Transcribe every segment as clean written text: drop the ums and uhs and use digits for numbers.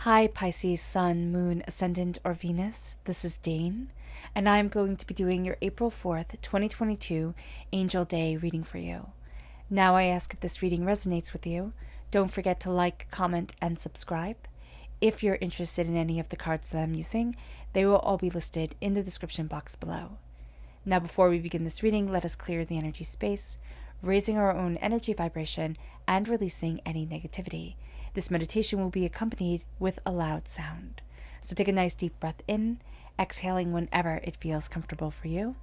Hi Pisces, Sun, Moon, Ascendant, or Venus. This is Dane, and I'm going to be doing your April 4th, 2022 Angel Day reading for you. Now I ask if this reading resonates with you. Don't forget to like, comment, and subscribe. If you're interested in any of the cards that I'm using, they will all be listed in the description box below. Now before we begin this reading, let us clear the energy space, raising our own energy vibration and releasing any negativity. This meditation will be accompanied with a loud sound. So take a nice deep breath in, exhaling whenever it feels comfortable for you.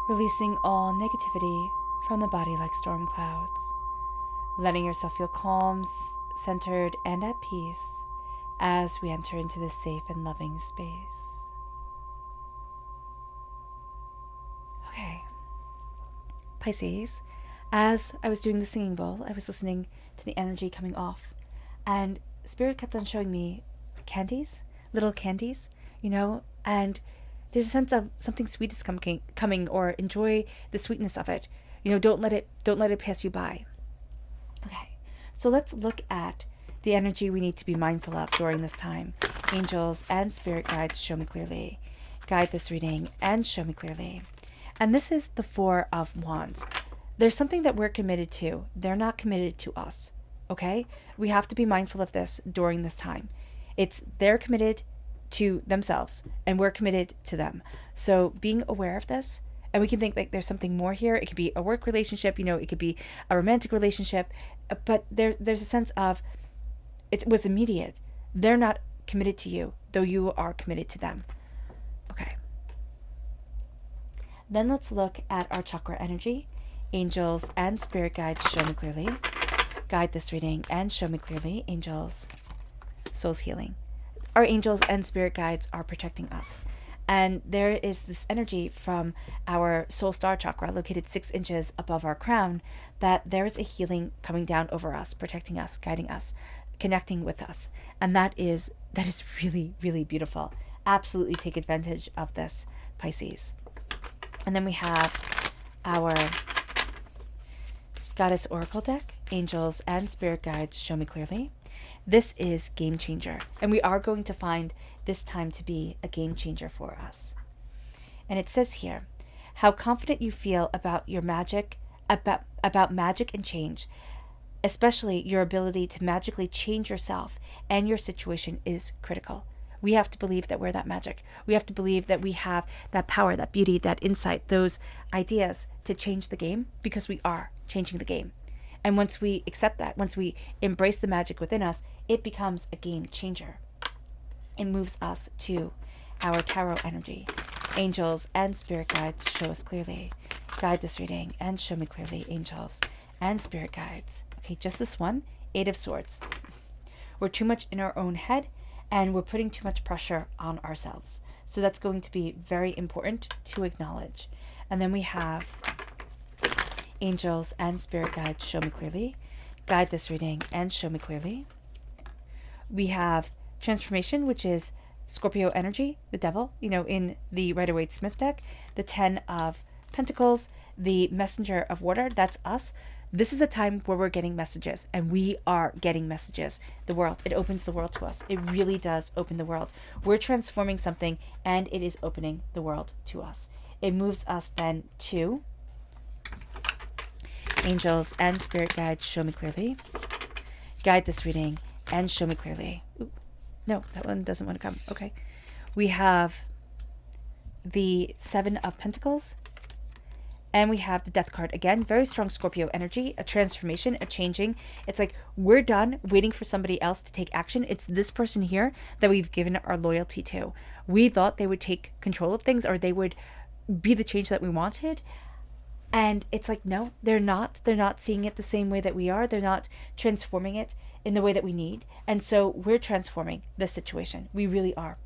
Releasing all negativity from the body like storm clouds. Letting yourself feel calm, centered, and at peace as we enter into this safe and loving space. Okay. Pisces, as I was doing the singing bowl, I was listening to the energy coming off, and Spirit kept on showing me candies, little candies, and there's a sense of something sweet is coming, or enjoy the sweetness of it. Don't let it pass you by. Okay, so let's look at the energy we need to be mindful of during this time. Angels and spirit guides, show me clearly. Guide this reading and show me clearly. And this is the Four of Wands. There's something that we're committed to. They're not committed to us. Okay? We have to be mindful of this during this time. They're committed to themselves and we're committed to them. So being aware of this, and we can think like there's something more here. It could be a work relationship, it could be a romantic relationship, but there's a sense of it was immediate. They're not committed to you, though you are committed to them. Okay. Then let's look at our chakra energy. Angels and spirit guides, show me clearly. Guide this reading and show me clearly. Angels, soul's healing. Our angels and spirit guides are protecting us. And there is this energy from our soul star chakra, located 6 inches above our crown, that there is a healing coming down over us, protecting us, guiding us, connecting with us. And that is really, really beautiful. Absolutely take advantage of this, Pisces. And then we have our Goddess Oracle deck, Angels and Spirit Guides, show me clearly. This is Game Changer, and we are going to find this time to be a game changer for us. And it says here, how confident you feel about your magic, about magic and change, especially your ability to magically change yourself and your situation, is critical. We have to believe that we're that magic. We have to believe that we have that power, that beauty, that insight, those ideas to change the game, because we are changing the game. And once we accept that, once we embrace the magic within us, it becomes a game changer. It moves us to our tarot energy. Angels and spirit guides, show us clearly. Guide this reading and show me clearly. Angels and spirit guides. Okay, just this one, 8 of Swords. We're too much in our own head, and we're putting too much pressure on ourselves. So that's going to be very important to acknowledge. And then we have Angels and spirit guides, show me clearly. Guide this reading and show me clearly. We have Transformation, which is Scorpio energy, the devil, in the Rider-Waite-Smith deck. The 10 of Pentacles, the Messenger of Water, that's us. This is a time where we're getting messages, and we are getting messages. The world, it opens the world to us. It really does open the world. We're transforming something, and it is opening the world to us. It moves us then to Angels and spirit guides, show me clearly. Guide this reading and show me clearly. Ooh, no, that one doesn't want to come. Okay. We have the 7 of Pentacles. And we have the Death card. Again, very strong Scorpio energy, a transformation, a changing. It's like we're done waiting for somebody else to take action. It's this person here that we've given our loyalty to. We thought they would take control of things, or they would be the change that we wanted. And it's like, no, they're not. They're not seeing it the same way that we are. They're not transforming it in the way that we need. And so we're transforming this situation. We really are.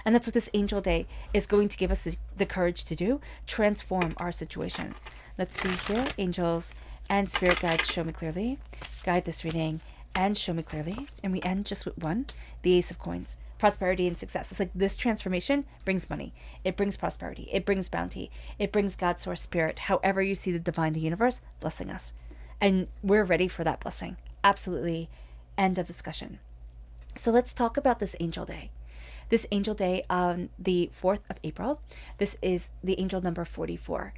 And that's what this angel day is going to give us the courage to do, transform our situation. Let's see here, angels and spirit guides, show me clearly. Guide this reading and show me clearly. And we end just with one, the Ace of Coins. Prosperity and success. It's like this transformation brings money. It brings prosperity. It brings bounty. It brings God, source, spirit, however you see the divine, the universe, blessing us. And we're ready for that blessing. Absolutely. End of discussion. So let's talk about this angel day. This angel day on the 4th of April, this is the angel number 44.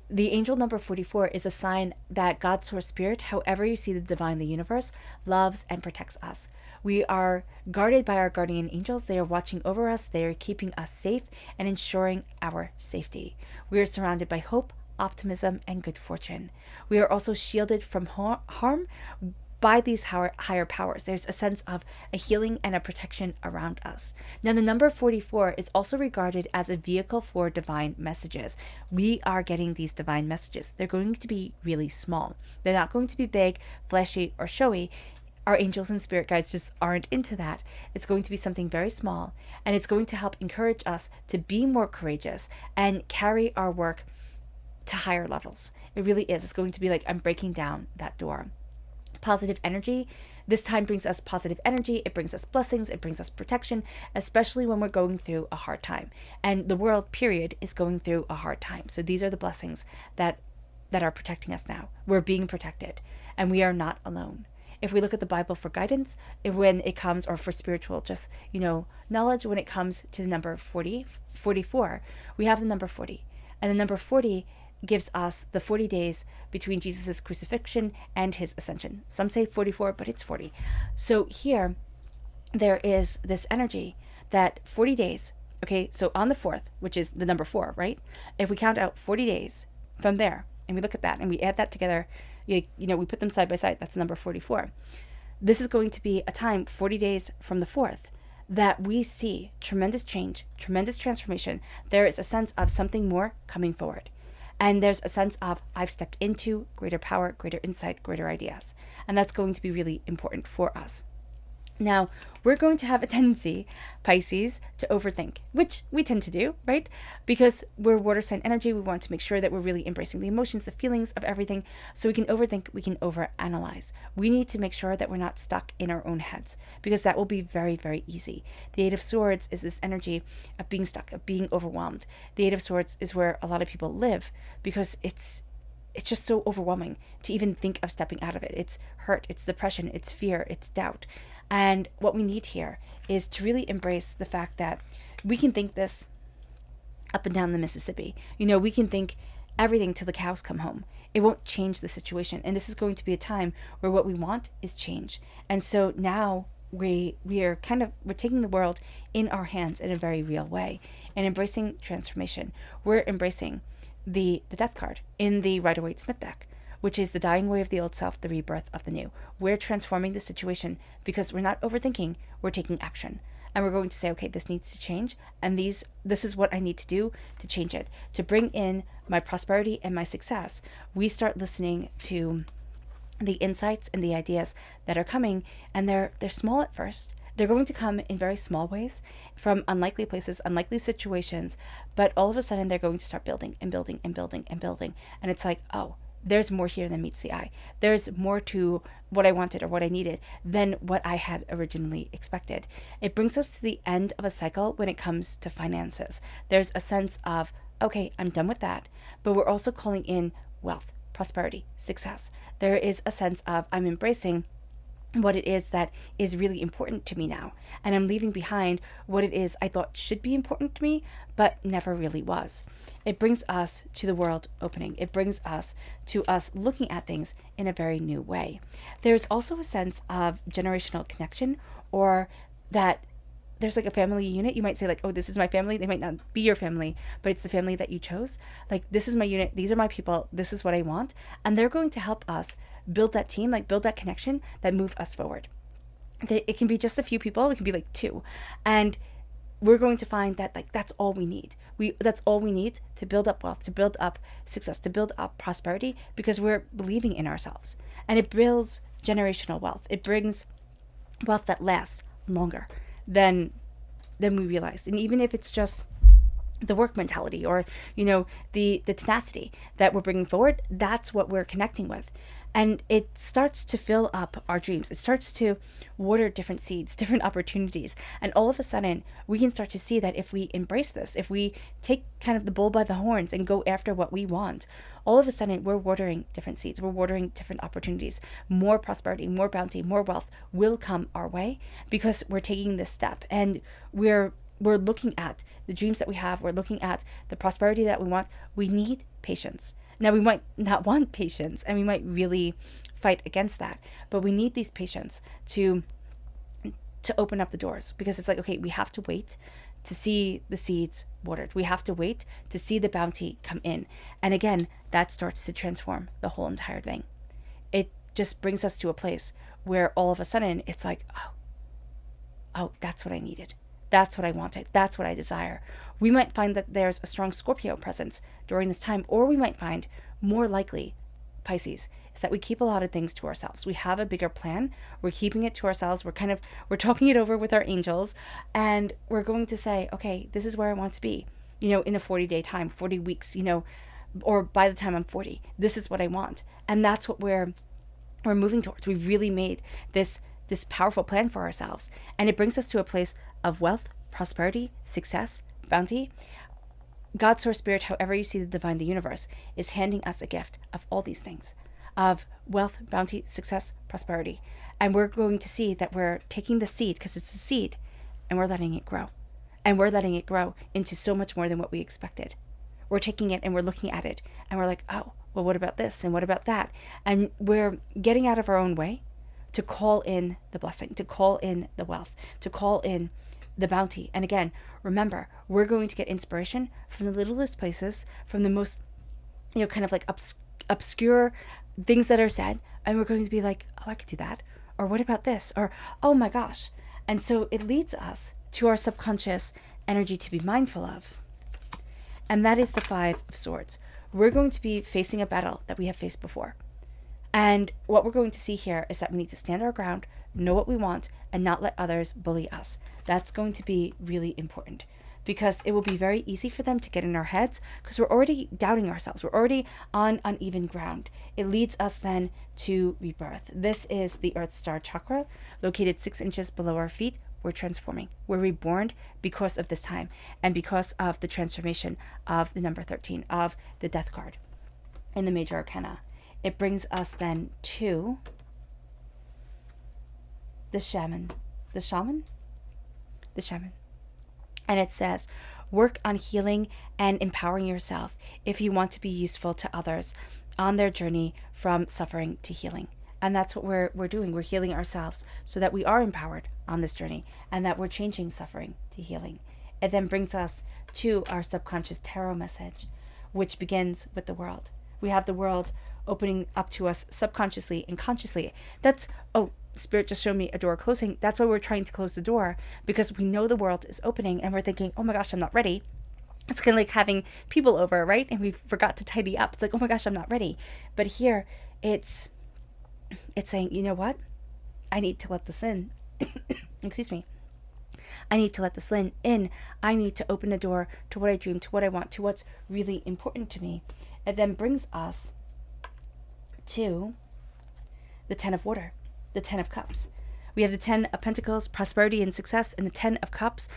The angel number 44 is a sign that God, source, spirit, however you see the divine, the universe, loves and protects us. We are guarded by our guardian angels. They are watching over us. They are keeping us safe and ensuring our safety. We are surrounded by hope, optimism, and good fortune. We are also shielded from harm by these higher powers. There's a sense of a healing and a protection around us. Now, the number 44 is also regarded as a vehicle for divine messages. We are getting these divine messages. They're going to be really small. They're not going to be big, flashy, or showy. Our angels and spirit guides just aren't into that. It's going to be something very small, and it's going to help encourage us to be more courageous and carry our work to higher levels. It really is. It's going to be like I'm breaking down that door. Positive energy. This time brings us positive energy. It brings us blessings. It brings us protection, especially when we're going through a hard time. And the world, period, is going through a hard time. So these are the blessings that are protecting us now. We're being protected, and we are not alone. If we look at the Bible for guidance, when it comes, or for spiritual, just, knowledge, when it comes to the number 44, we have the number 40. And the number 40 gives us the 40 days between Jesus' crucifixion and his ascension. Some say 44, but it's 40. So here, there is this energy that 40 days, okay, so on the 4th, which is the number 4, right? If we count out 40 days from there, and we look at that, and we add that together, we put them side by side, that's number 44. This is going to be a time, 40 days from the 4th, that we see tremendous change, tremendous transformation. There is a sense of something more coming forward. And there's a sense of I've stepped into greater power, greater insight, greater ideas. And that's going to be really important for us. Now, we're going to have a tendency, Pisces, to overthink, which we tend to do, right? Because we're water sign energy, we want to make sure that we're really embracing the emotions, the feelings of everything. So we can overthink, we can overanalyze. We need to make sure that we're not stuck in our own heads, because that will be very, very easy. The Eight of Swords is this energy of being stuck, of being overwhelmed. The Eight of Swords is where a lot of people live, because it's just so overwhelming to even think of stepping out of it. It's hurt, it's depression, it's fear, it's doubt. And what we need here is to really embrace the fact that we can think this up and down the Mississippi. We can think everything till the cows come home. It won't change the situation. And this is going to be a time where what we want is change. And so now we're taking the world in our hands in a very real way and embracing transformation. We're embracing the death card in the Rider-Waite-Smith deck, which is the dying away of the old self, the rebirth of the new. We're transforming the situation because we're not overthinking, we're taking action. And we're going to say, okay, this needs to change, and this is what I need to do to change it. To bring in my prosperity and my success, we start listening to the insights and the ideas that are coming, and they're small at first. They're going to come in very small ways from unlikely places, unlikely situations, but all of a sudden they're going to start building and building and building and building. And it's like, oh, there's more here than meets the eye. There's more to what I wanted or what I needed than what I had originally expected. It brings us to the end of a cycle when it comes to finances. There's a sense of, okay, I'm done with that, but we're also calling in wealth, prosperity, success. There is a sense of I'm embracing what it is that is really important to me now, and I'm leaving behind what it is I thought should be important to me, but never really was. It brings us to the world opening. It brings us to us looking at things in a very new way. There's also a sense of generational connection, or that there's like a family unit. You might say like, oh, this is my family. They might not be your family, but it's the family that you chose. Like, this is my unit. These are my people. This is what I want. And they're going to help us build that team, like build that connection that move us forward. It can be just a few people. It can be like 2. And we're going to find that like that's all we need. That's all we need to build up wealth, to build up success, to build up prosperity, because we're believing in ourselves. And it builds generational wealth. It brings wealth that lasts longer than we realize. And even if it's just the work mentality, or the tenacity that we're bringing forward, that's what we're connecting with. And it starts to fill up our dreams. It starts to water different seeds, different opportunities. And all of a sudden, we can start to see that if we embrace this, if we take kind of the bull by the horns and go after what we want, all of a sudden, we're watering different seeds. We're watering different opportunities. More prosperity, more bounty, more wealth will come our way because we're taking this step. And we're looking at the dreams that we have. We're looking at the prosperity that we want. We need patience. Now, we might not want patience, and we might really fight against that, but we need these patience to open up the doors, because it's like, okay, we have to wait to see the seeds watered. We have to wait to see the bounty come in. And again, that starts to transform the whole entire thing. It just brings us to a place where all of a sudden it's like, oh, that's what I needed. That's what I wanted. That's what I desire. We might find that there's a strong Scorpio presence during this time, or we might find, more likely, Pisces, is that we keep a lot of things to ourselves. We have a bigger plan. We're keeping it to ourselves. We're talking it over with our angels, and we're going to say, okay, this is where I want to be, in a 40-day time, 40 weeks, or by the time I'm 40, this is what I want. And that's what we're moving towards. We've really made this powerful plan for ourselves, and it brings us to a place of wealth, prosperity, success, bounty. God, Source, Spirit, however you see the divine, the universe, is handing us a gift of all these things, of wealth, bounty, success, prosperity. And we're going to see that we're taking the seed, because it's a seed, and we're letting it grow. And we're letting it grow into so much more than what we expected. We're taking it and we're looking at it, and we're like, oh, well, what about this? And what about that? And we're getting out of our own way to call in the blessing, to call in the wealth, to call in the bounty. And again, remember, we're going to get inspiration from the littlest places, from the most, kind of like obscure things that are said. And we're going to be like, oh, I could do that. Or what about this? Or, oh my gosh. And so it leads us to our subconscious energy to be mindful of. And that is the Five of Swords. We're going to be facing a battle that we have faced before. And what we're going to see here is that we need to stand our ground, know what we want, and not let others bully us. That's going to be really important, because it will be very easy for them to get in our heads, because we're already doubting ourselves. We're already on uneven ground. It leads us then to rebirth. This is the Earth Star Chakra, located 6 inches below our feet. We're transforming. We're reborn because of this time, and because of the transformation of the number 13, of the Death card in the Major Arcana. It brings us then to the shaman. The shaman? The shaman. And it says, work on healing and empowering yourself if you want to be useful to others on their journey from suffering to healing. And that's what we're doing. We're healing ourselves so that we are empowered on this journey, and that we're changing suffering to healing. It then brings us to our subconscious tarot message, which begins with the world. We have the world opening up to us subconsciously and consciously. That's, Spirit just showed me a door closing. That's why we're trying to close the door, because we know the world is opening, and we're thinking, oh my gosh, I'm not ready. It's kind of like having people over, right? And we forgot to tidy up. It's like, oh my gosh, I'm not ready. But here, it's saying, you know what? I need to let this in. Excuse me. I need to let this in. I need to open the door to what I dream, to what I want, to what's really important to me. It then brings us to the 10 of water, the 10 of cups. We have the 10 of pentacles, prosperity and success, and the 10 of cups,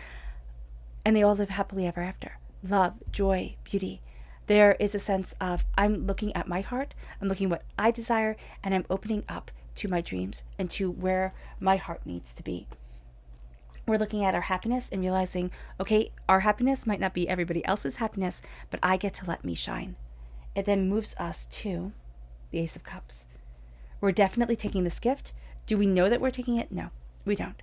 and they all live happily ever after. Love, joy, beauty. There is a sense of, I'm looking at my heart, I'm looking at what I desire, and I'm opening up to my dreams and to where my heart needs to be. We're looking at our happiness and realizing, okay, our happiness might not be everybody else's happiness, but I get to let me shine. It then moves us to the Ace of Cups. We're definitely taking this gift. Do we know that we're taking it? No, we don't.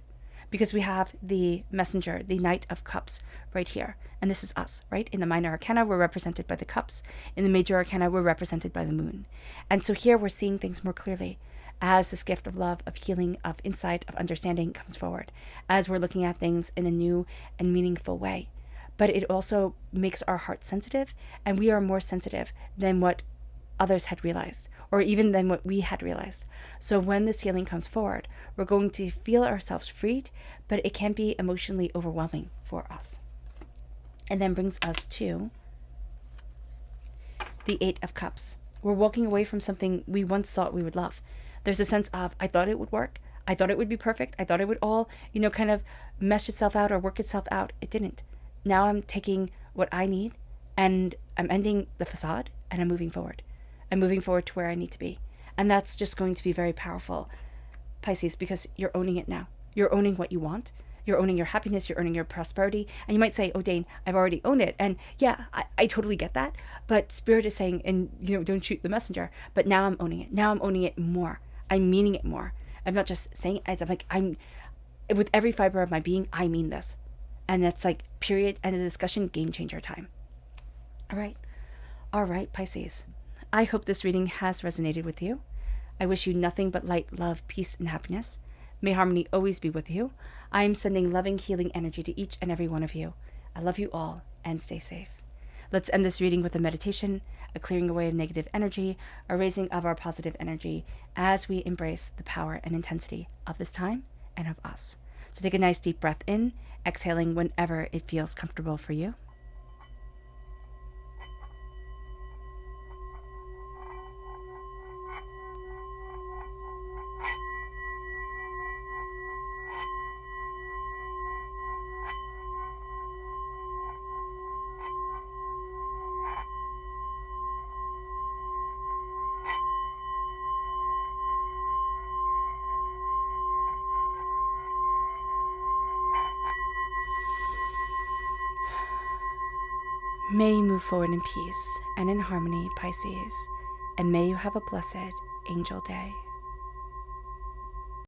Because we have the messenger, the Knight of Cups right here. And this is us, right? In the Minor Arcana, we're represented by the cups. In the Major Arcana, we're represented by the moon. And so here we're seeing things more clearly. as this gift of love, of healing, of insight, of understanding comes forward, as we're looking at things in a new and meaningful way. But it also makes our hearts sensitive, and we are more sensitive than what others had realized, or even than what we had realized. So when this healing comes forward, we're going to feel ourselves freed, but it can be emotionally overwhelming for us. And then brings us to the Eight of Cups. We're walking away from something we once thought we would love. There's a sense of, I thought it would work. I thought it would be perfect. I thought it would all, kind of mesh itself out or work itself out. It didn't. Now I'm taking what I need and I'm ending the facade and I'm moving forward. I'm moving forward to where I need to be. And that's just going to be very powerful, Pisces, because you're owning it now. You're owning what you want. You're owning your happiness. You're owning your prosperity. And you might say, oh, Dane, I've already owned it. And yeah, I totally get that. But Spirit is saying, and don't shoot the messenger. But now I'm owning it. Now I'm owning it more. I'm meaning it more. I'm not just saying it. I'm like, with every fiber of my being, I mean this. And that's like, period, end of discussion, game changer time. All right, Pisces. I hope this reading has resonated with you. I wish you nothing but light, love, peace, and happiness. May harmony always be with you. I am sending loving, healing energy to each and every one of you. I love you all, and stay safe. Let's end this reading with a meditation, a clearing away of negative energy, a raising of our positive energy as we embrace the power and intensity of this time and of us. So take a nice deep breath in, exhaling whenever it feels comfortable for you. May you move forward in peace and in harmony, Pisces, and may you have a blessed angel day.